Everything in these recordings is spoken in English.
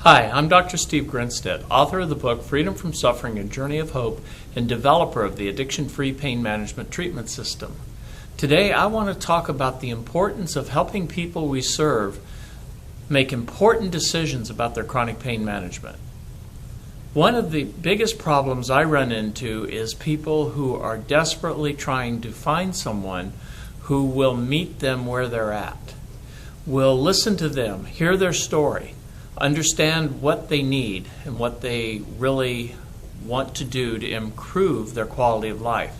Hi, I'm Dr. Steve Grinstead, author of the book Freedom from Suffering, A Journey of Hope, and developer of the addiction-free pain management treatment system. Today I want to talk about the importance of helping people we serve make important decisions about their chronic pain management. One of the biggest problems I run into is people who are desperately trying to find someone who will meet them where they're at, will listen to them, hear their story, understand what they need and what they really want to do to improve their quality of life.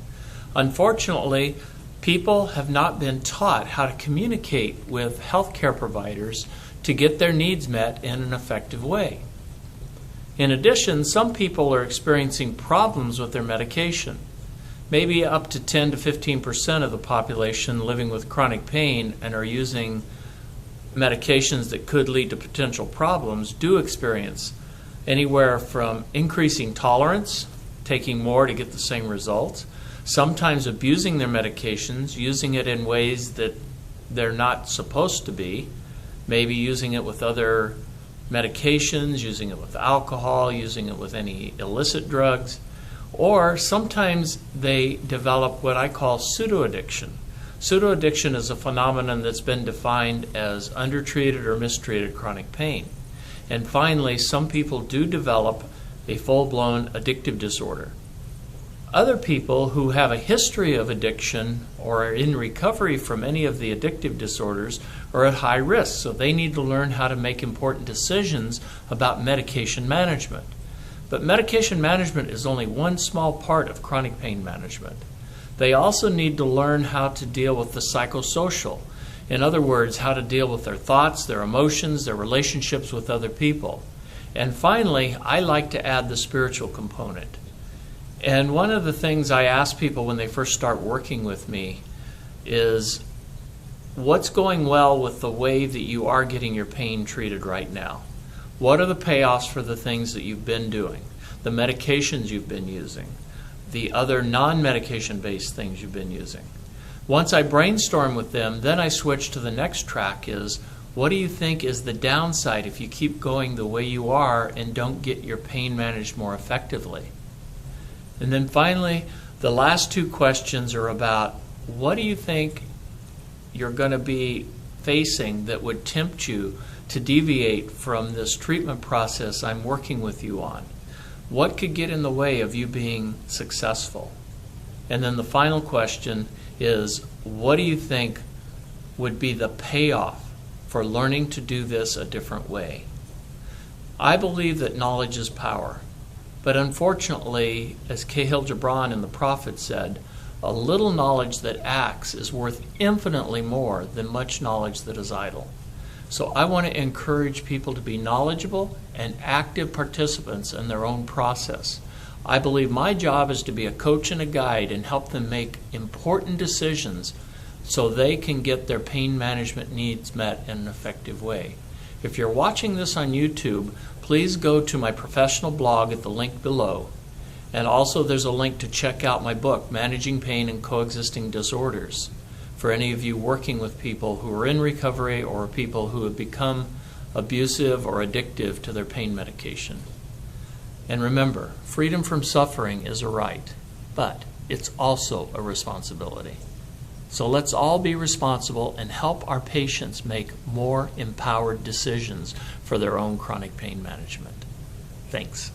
Unfortunately, people have not been taught how to communicate with healthcare providers to get their needs met in an effective way. In addition, some people are experiencing problems with their medication. Maybe up to 10 to 15% of the population living with chronic pain and are using medications that could lead to potential problems do experience anywhere from increasing tolerance, taking more to get the same results, sometimes abusing their medications, using it in ways that they're not supposed to be, maybe using it with other medications, using it with alcohol, using it with any illicit drugs, or sometimes they develop what I call pseudo-addiction. Pseudo-addiction is a phenomenon that's been defined as undertreated or mistreated chronic pain. And finally, some people do develop a full-blown addictive disorder. Other people who have a history of addiction or are in recovery from any of the addictive disorders are at high risk, so they need to learn how to make important decisions about medication management. But medication management is only one small part of chronic pain management. They also need to learn how to deal with the psychosocial. In other words, how to deal with their thoughts, their emotions, their relationships with other people. And finally, I like to add the spiritual component. And one of the things I ask people when they first start working with me is, what's going well with the way that you are getting your pain treated right now? What are the payoffs for the things that you've been doing, the medications you've been using, the other non-medication based things you've been using? Once I brainstorm with them, then I switch to the next track is, what do you think is the downside if you keep going the way you are and don't get your pain managed more effectively? And then finally, the last two questions are about, what do you think you're going to be facing that would tempt you to deviate from this treatment process I'm working with you on? What could get in the way of you being successful? And then the final question is, what do you think would be the payoff for learning to do this a different way? I believe that knowledge is power. But unfortunately, as Cahill Gibran in The Prophet said, a little knowledge that acts is worth infinitely more than much knowledge that is idle. So I want to encourage people to be knowledgeable and active participants in their own process. I believe my job is to be a coach and a guide and help them make important decisions so they can get their pain management needs met in an effective way. If you're watching this on YouTube, please go to my professional blog at the link below. And also there's a link to check out my book, Managing Pain and Coexisting Disorders, for any of you working with people who are in recovery or people who have become abusive or addictive to their pain medication. And remember, freedom from suffering is a right, but it's also a responsibility. So let's all be responsible and help our patients make more empowered decisions for their own chronic pain management. Thanks.